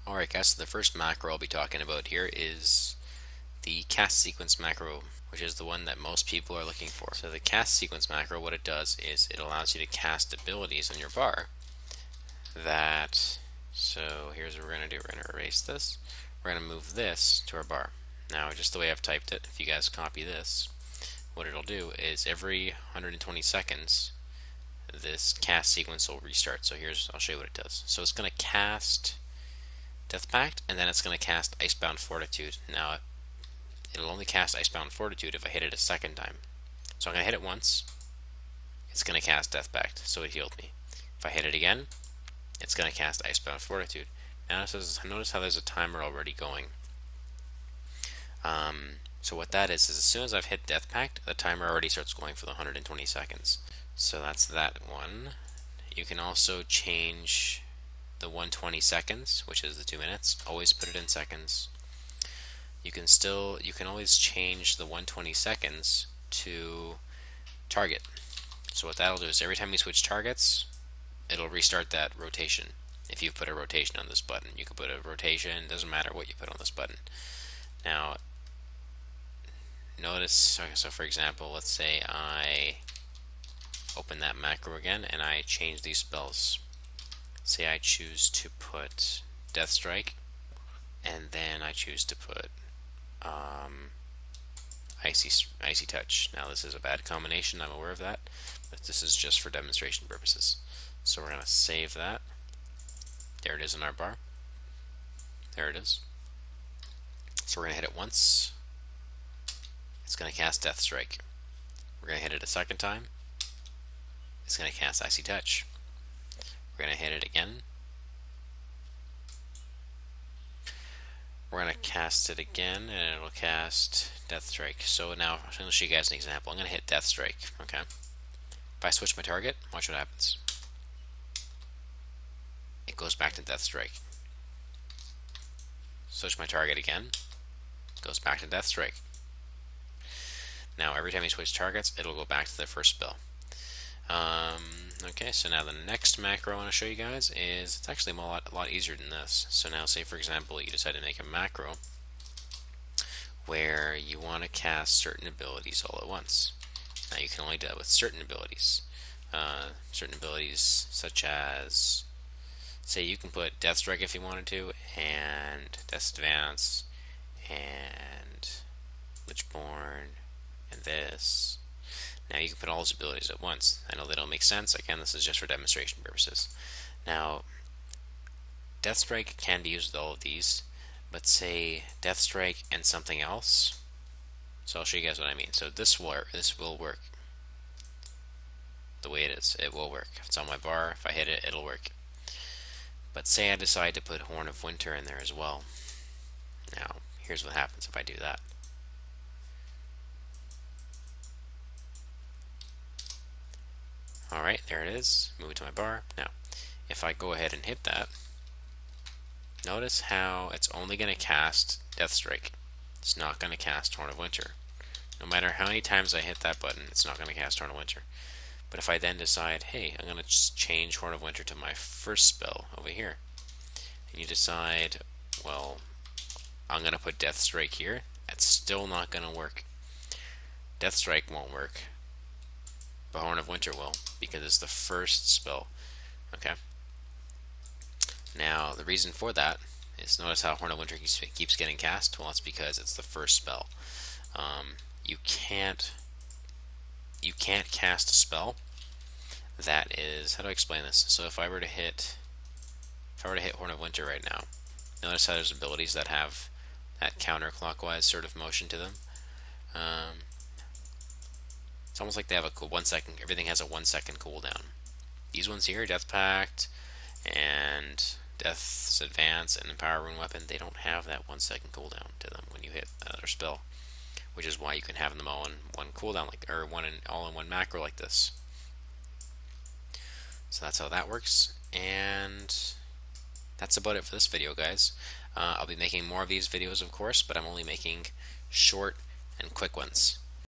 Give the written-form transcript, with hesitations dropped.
Alright guys, so the first macro I'll be talking about here is the cast sequence macro, which is the one that most people are looking for. So the cast sequence macro, what it does is it allows you to cast abilities on your bar so here's what we're going to do. We're going to erase this. We're going to move this to our bar. Now, just the way I've typed it, if you guys copy this, what it'll do is every 120 seconds, this cast sequence will restart. So I'll show you what it does. So it's going to cast Death Pact, and then it's going to cast Icebound Fortitude. Now, it'll only cast Icebound Fortitude if I hit it a second time. So I'm going to hit it once. It's going to cast Death Pact, so it healed me. If I hit it again, it's going to cast Icebound Fortitude. Now notice how there's a timer already going. So what that is as soon as I've hit Death Pact, the timer already starts going for the 120 seconds. So that's that one. You can also change the 120 seconds, which is the 2 minutes. Always put it in seconds. You can always change the 120 seconds to target. So what that'll do is every time you switch targets, it'll restart that rotation. If you put a rotation on this button, you can put a rotation, doesn't matter what you put on this button. Now, notice, so for example, let's say I open that macro again and I change these spells. Say I choose to put Death Strike, and then I choose to put Icy Touch. Now this is a bad combination, I'm aware of that, but this is just for demonstration purposes. So we're going to save that. There it is in our bar. There it is. So we're going to hit it once. It's going to cast Death Strike. We're going to hit it a second time. It's going to cast Icy Touch. We're going to hit it again. We're going to cast it again, and it'll cast Death Strike. So now, I'm going to show you guys an example. I'm going to hit Death Strike. Okay. If I switch my target, watch what happens. It goes back to Death Strike. Switch my target again. It goes back to Death Strike. Now, every time you switch targets, it'll go back to the first spell. Okay, so now the next macro I want to show you guys is, it's actually a lot easier than this. So now say for example you decide to make a macro where you want to cast certain abilities all at once. Now you can only do that with certain abilities. Certain abilities such as, say you can put Death Strike if you wanted to, and Death Advance, and Lichborn, and this. Now you can put all those abilities at once. I know they don't make sense. Again, this is just for demonstration purposes. Now, Death Strike can be used with all of these, but say Death Strike and something else. So I'll show you guys what I mean. So this will work the way it is. It will work. If it's on my bar, if I hit it, it'll work. But say I decide to put Horn of Winter in there as well. Now, here's what happens if I do that. Alright, there it is. Move it to my bar. Now, if I go ahead and hit that, notice how it's only going to cast Death Strike. It's not going to cast Horn of Winter. No matter how many times I hit that button, it's not going to cast Horn of Winter. But if I then decide, hey, I'm going to just change Horn of Winter to my first spell over here, and you decide, well, I'm going to put Death Strike here, that's still not going to work. Death Strike won't work, but Horn of Winter will, because it's the first spell. Okay. Now, the reason for that is, notice how Horn of Winter keeps getting cast. Well, it's because it's the first spell. You can't cast a spell that is, how do I explain this? So if I were to hit Horn of Winter right now, notice how there's abilities that have that counterclockwise sort of motion to them. It's almost like they have a 1 second, everything has a 1 second cooldown. These ones here, Death Pact and Death's Advance and Empower Rune Weapon, they don't have that 1 second cooldown to them when you hit another spell, which is why you can have them all in one cooldown, or all in one macro like this. So that's how that works, and that's about it for this video, guys. I'll be making more of these videos, of course, but I'm only making short and quick ones.